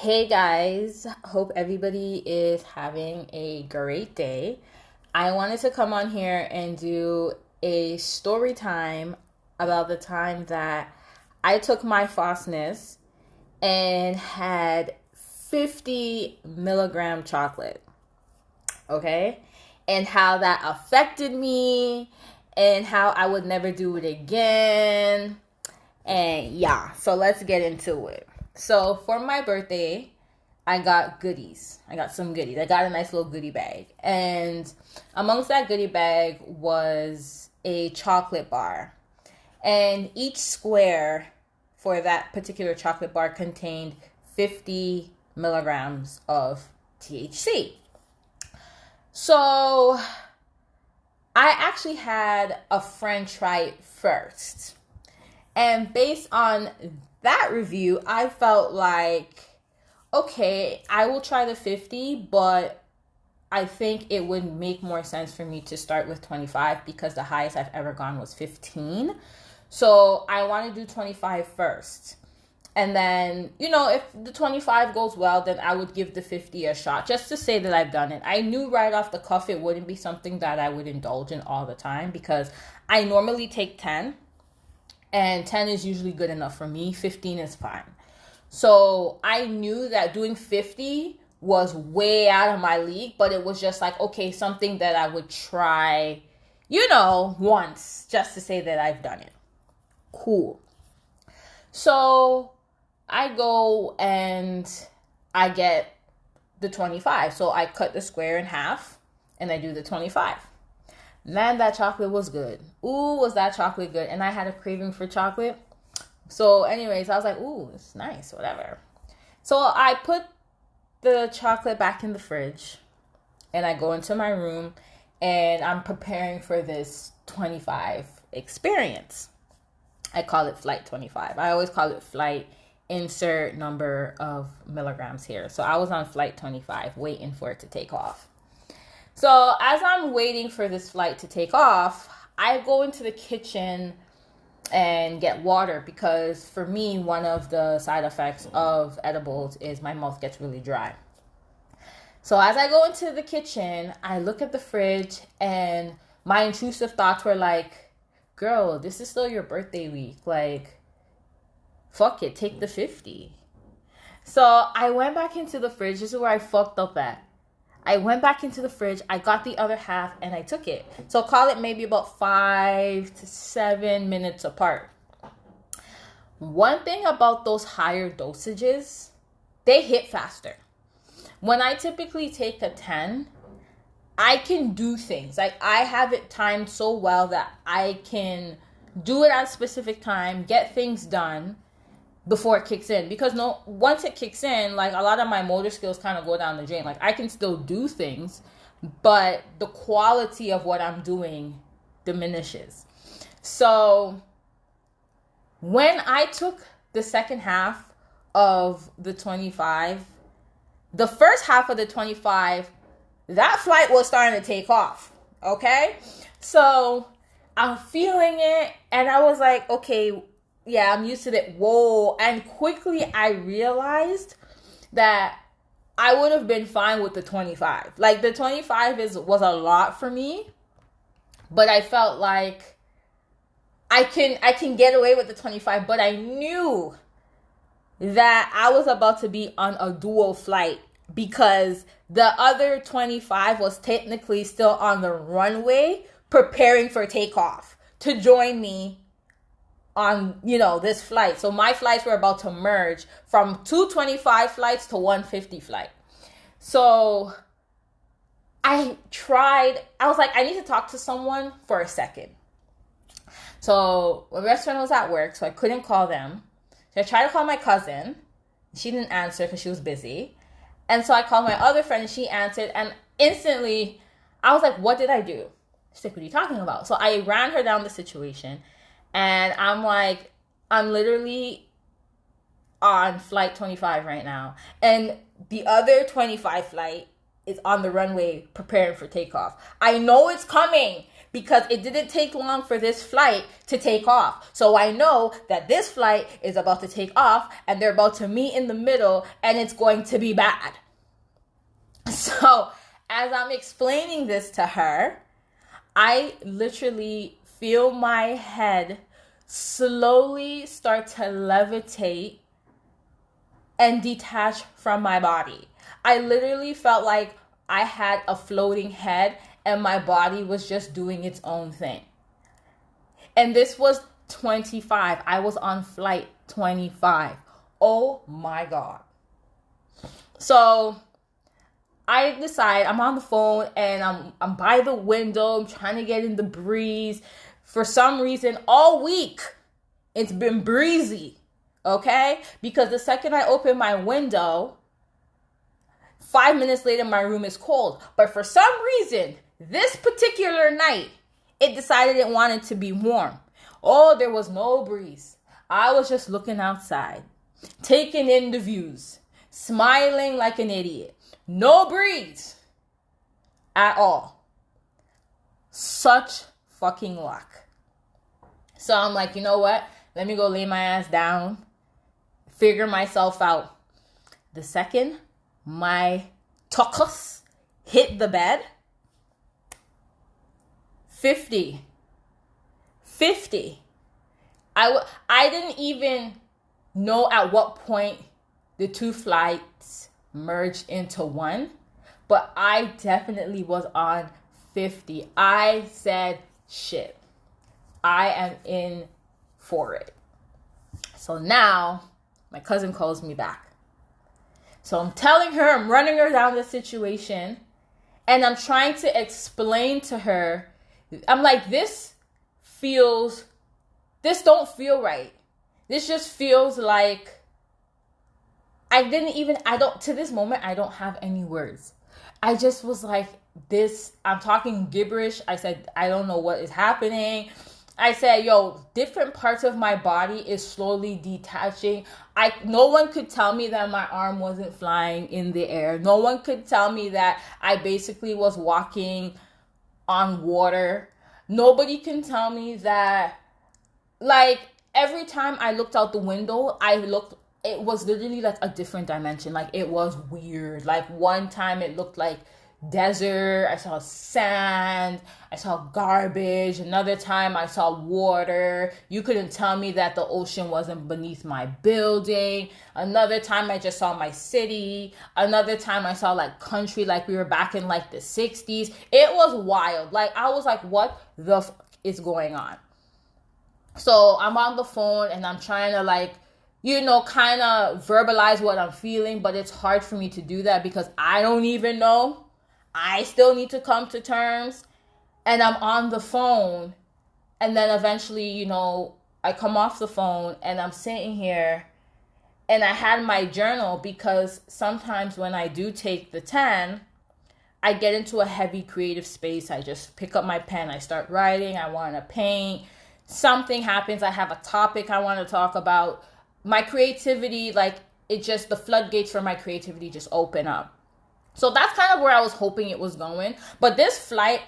Hey guys, hope everybody is having a great day. I wanted to come on here and do a story time about the time that I took my fastness and had 50 milligram chocolate, okay? And how that affected me and how I would never do it again. And yeah, so let's get into it. So for my birthday, I got goodies. I got some goodies. I got a nice little goodie bag. And amongst that goodie bag was a chocolate bar. And each square for that particular chocolate bar contained 50 milligrams of THC. So I actually had a friend try it first. And based on that review, I felt like, okay, I will try the 50, but I think it would make more sense for me to start with 25 because the highest I've ever gone was 15. So I want to do 25 first. And then, if the 25 goes well, then I would give the 50 a shot just to say that I've done it. I knew right off the cuff it wouldn't be something that I would indulge in all the time because I normally take 10. And 10 is usually good enough for me. 15 is fine. So I knew that doing 50 was way out of my league, but it was just like, okay, something that I would try, once just to say that I've done it. Cool. So I go and I get the 25. So I cut the square in half and I do the 25. Man, that chocolate was good. Ooh, was that chocolate good. And I had a craving for chocolate. So anyways, I was like, ooh, it's nice, whatever. So I put the chocolate back in the fridge. And I go into my room. And I'm preparing for this 25 experience. I call it flight 25. I always call it flight insert number of milligrams here. So I was on flight 25, waiting for it to take off. So as I'm waiting for this flight to take off, I go into the kitchen and get water because for me, one of the side effects of edibles is my mouth gets really dry. So as I go into the kitchen, I look at the fridge and my intrusive thoughts were like, girl, this is still your birthday week. Like, fuck it, take the 50. So I went back into the fridge. This is where I fucked up at. I went back into the fridge, I got the other half, and I took it. So call it maybe about 5 to 7 minutes apart. One thing about those higher dosages, they hit faster. When I typically take a 10, I can do things. Like, I have it timed so well that I can do it at a specific time, get things done before it kicks in, because once it kicks in, like, a lot of my motor skills kind of go down the drain. Like, I can still do things, but the quality of what I'm doing diminishes. So when I took the second half of the 25, the first half of the 25, that flight was starting to take off. Okay, so I'm feeling it and I was like, okay, yeah, I'm used to it. Whoa. And quickly I realized that I would have been fine with the 25. Like, the 25 was a lot for me, but I felt like I can get away with the 25, but I knew that I was about to be on a dual flight because the other 25 was technically still on the runway preparing for takeoff to join me on, this flight. So my flights were about to merge from 225 flights to 150 flight. So I was like, I need to talk to someone for a second. So my best friend was at work, so I couldn't call them. So I tried to call my cousin. She didn't answer because she was busy. And so I called my other friend and she answered. And instantly I was like, what did I do? She's like, what are you talking about? So I ran her down the situation. And I'm like, I'm literally on flight 25 right now. And the other 25 flight is on the runway preparing for takeoff. I know it's coming. because it didn't take long for this flight to take off. So I know that this flight is about to take off and they're about to meet in the middle and it's going to be bad. So as I'm explaining this to her, I literally feel my head slowly start to levitate and detach from my body. I literally felt like I had a floating head and my body was just doing its own thing. And this was 25. I was on flight 25. Oh my God. So I decide, I'm on the phone and I'm by the window. I'm trying to get in the breeze. For some reason, all week, it's been breezy. Okay? Because the second I open my window, 5 minutes later, my room is cold. But for some reason, this particular night, it decided it wanted to be warm. Oh, there was no breeze. I was just looking outside, taking in the views, smiling like an idiot. No breeze at all. Such fucking luck. So I'm like, you know what? Let me go lay my ass down, figure myself out. The second my tuchus hit the bed, 50. I didn't even know at what point the two flights merged into one, but I definitely was on 50. I said, shit, I am in for it. So now my cousin calls me back. So I'm telling her, I'm running her down the situation, and I'm trying to explain to her, I'm like, this don't feel right. This just feels like to this moment, I don't have any words. I just was like, I'm talking gibberish. I said, I don't know what is happening. I said, yo, different parts of my body is slowly detaching. No one could tell me that my arm wasn't flying in the air. No one could tell me that I basically was walking on water. Nobody can tell me that, like, every time I looked out the window, it was literally like a different dimension. Like, it was weird. Like, one time it looked like desert. I saw sand. I saw garbage. Another time I saw water. You couldn't tell me that the ocean wasn't beneath my building. Another time I just saw my city. Another time I saw like country, like we were back in like the 60s. It was wild. Like, I was like, what the fuck is going on? So I'm on the phone and I'm trying to like, kind of verbalize what I'm feeling, but it's hard for me to do that because I don't even know. I still need to come to terms, and I'm on the phone, and then eventually, I come off the phone and I'm sitting here and I had my journal because sometimes when I do take the 10, I get into a heavy creative space. I just pick up my pen, I start writing, I want to paint, something happens, I have a topic I want to talk about. My creativity, the floodgates for my creativity just open up. So that's kind of where I was hoping it was going. But this flight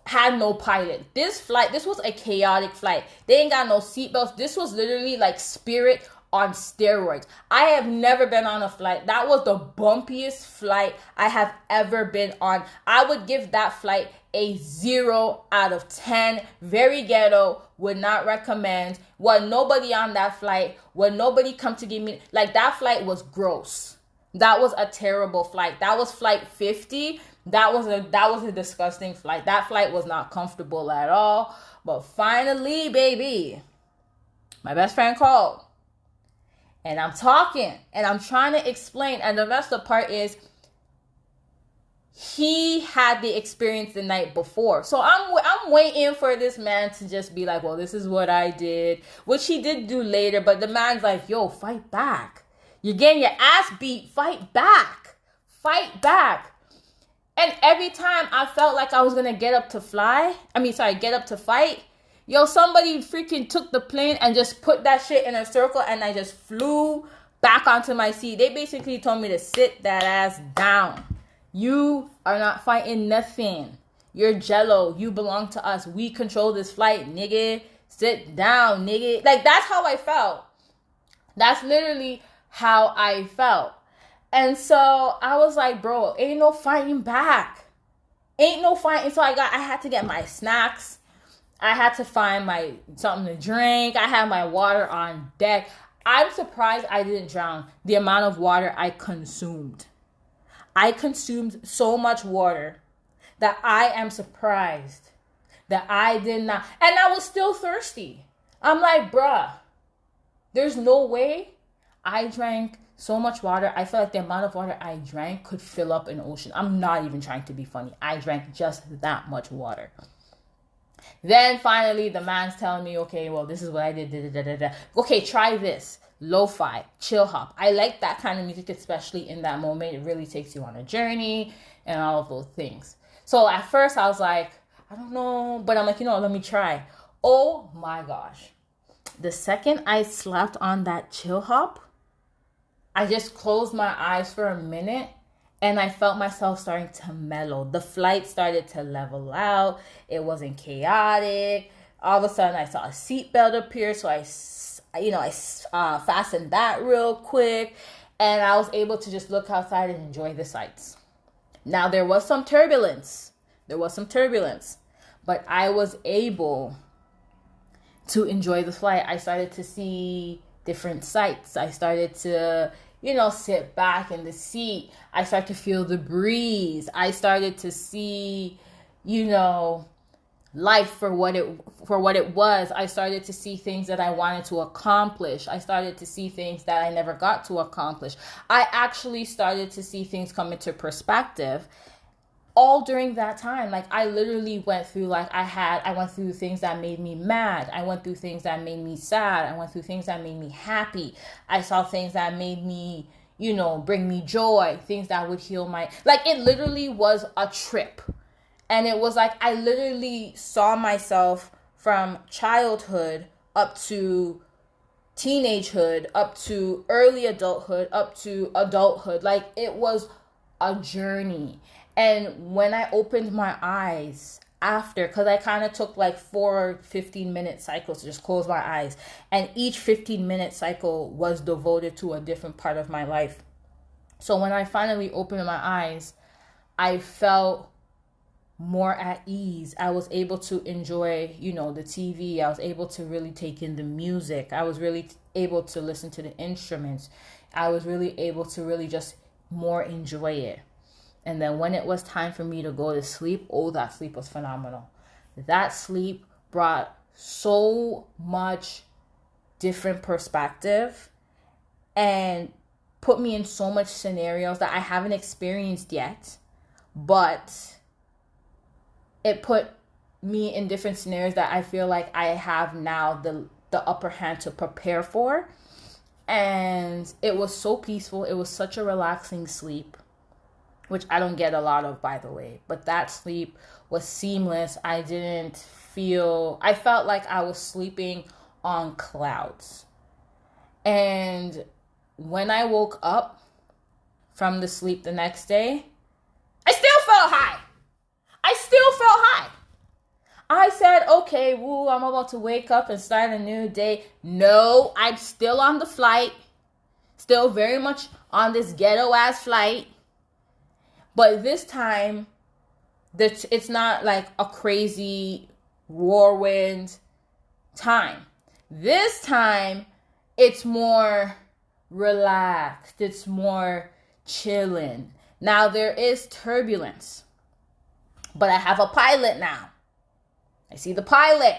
had no pilot. This was a chaotic flight. They ain't got no seatbelts. This was literally like Spirit on steroids. I have never been on a flight. That was the bumpiest flight I have ever been on. I would give that flight a 0 out of 10. Very ghetto. Would not recommend. Nobody on that flight. Nobody come to give me, that flight was gross. That was a terrible flight. That was flight 50. That was a disgusting flight. That flight was not comfortable at all. But finally, baby, my best friend called. And I'm talking. And I'm trying to explain. And the rest of the part is, he had the experience the night before. So I'm waiting for this man to just be like, well, this is what I did. Which he did do later. But the man's like, yo, fight back. You're getting your ass beat. Fight back. Fight back. And every time I felt like I was going to get up to fight. Yo, somebody freaking took the plane and just put that shit in a circle and I just flew back onto my seat. They basically told me to sit that ass down. You are not fighting nothing. You're Jello. You belong to us. We control this flight, nigga. Sit down, nigga. Like, that's how I felt. That's literally how I felt. And so I was like, bro, ain't no fighting back. Ain't no fighting. So I had to get my snacks. I had to find my something to drink. I had my water on deck. I'm surprised I didn't drown. The amount of water I consumed. I consumed so much water that I am surprised that I did not. And I was still thirsty. I'm like, bruh, there's no way. I drank so much water. I felt like the amount of water I drank could fill up an ocean. I'm not even trying to be funny. I drank just that much water. Then finally, the man's telling me, okay, well, this is what I did. Okay, try this. Lo-fi, chill hop. I like that kind of music, especially in that moment. It really takes you on a journey and all of those things. So at first, I was like, I don't know. But I'm like, let me try. Oh my gosh. The second I slapped on that chill hop, I just closed my eyes for a minute and I felt myself starting to mellow. The flight started to level out. It wasn't chaotic. All of a sudden, I saw a seatbelt appear. So I fastened that real quick. And I was able to just look outside and enjoy the sights. Now, there was some turbulence. But I was able to enjoy the flight. I started to see different sights. I started to, sit back in the seat. I started to feel the breeze. I started to see, life for what it was. I started to see things that I wanted to accomplish. I started to see things that I never got to accomplish. I actually started to see things come into perspective all during that time. Like, I literally went through, I went through things that made me mad. I went through things that made me sad. I went through things that made me happy. I saw things that made me, bring me joy, things that would heal it literally was a trip. And it was like, I literally saw myself from childhood up to teenagehood, up to early adulthood, up to adulthood. Like, it was a journey. And when I opened my eyes after, because I kind of took 4 15-minute cycles to just close my eyes. And each 15-minute cycle was devoted to a different part of my life. So when I finally opened my eyes, I felt more at ease. I was able to enjoy, the TV. I was able to really take in the music. I was really able to listen to the instruments. I was really able to really just more enjoy it. And then when it was time for me to go to sleep, that sleep was phenomenal. That sleep brought so much different perspective and put me in so much scenarios that I haven't experienced yet, but it put me in different scenarios that I feel like I have now the upper hand to prepare for. And it was so peaceful. It was such a relaxing sleep, which I don't get a lot of, by the way. But that sleep was seamless. I felt like I was sleeping on clouds. And when I woke up from the sleep the next day, I still felt high. I said, okay, I'm about to wake up and start a new day. No, I'm still on the flight. Still very much on this ghetto-ass flight. But this time, it's not like a crazy whirlwind time. This time, it's more relaxed. It's more chilling. Now, there is turbulence. But I have a pilot now. I see the pilot.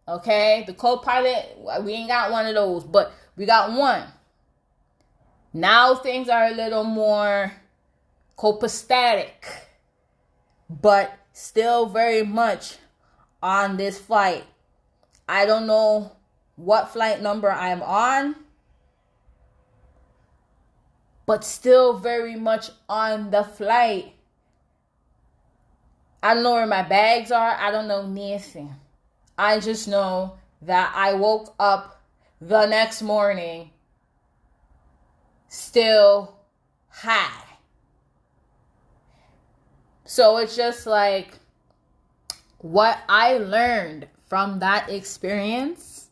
Okay? The co-pilot, we ain't got one of those. But we got one. Now, things are a little more copacetic, but still very much on this flight. I don't know what flight number I'm on, but still very much on the flight. I don't know where my bags are. I don't know nothing. I just know that I woke up the next morning still high. So it's just like, What I learned from that experience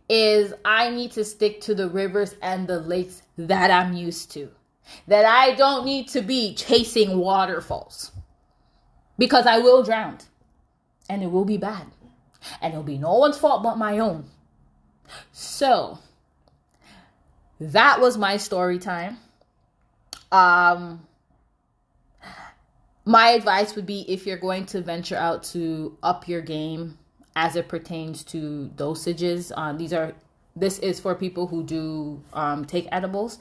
is I need to stick to the rivers and the lakes that I'm used to. That I don't need to be chasing waterfalls. Because I will drown. And it will be bad. And it'll be no one's fault but my own. So, that was my story time. My advice would be, if you're going to venture out, to up your game as it pertains to dosages. This is for people who do take edibles.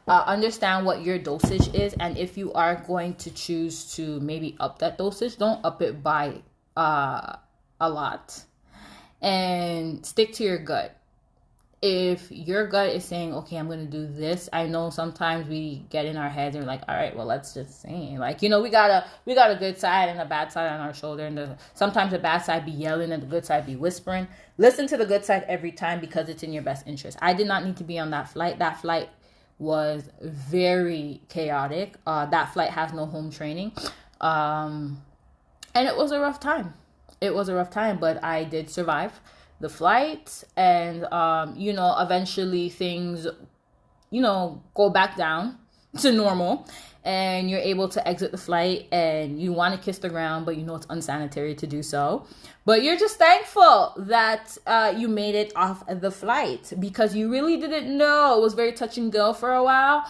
Understand what your dosage is, and if you are going to choose to maybe up that dosage, don't up it by a lot, and stick to your gut. If your gut is saying, okay, I'm going to do this, I know sometimes we get in our heads and we're like, all right, well, let's just say, like, we got a good side and a bad side on our shoulder, and sometimes the bad side be yelling and the good side be whispering. Listen to the good side every time, because it's in your best interest. I did not need to be on that flight. That flight was very chaotic. That flight has no home training. And it was a rough time. But I did survive the flight, and eventually things go back down to normal, and you're able to exit the flight, and you want to kiss the ground, but it's unsanitary to do so, but you're just thankful that you made it off the flight, because you really didn't know. It was very touch and go for a while.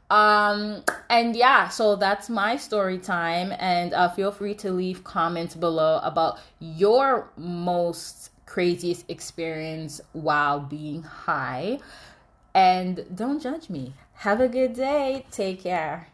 And yeah, so that's my story time, and feel free to leave comments below about your most craziest experience while being high, and don't judge me. Have a good day. Take care.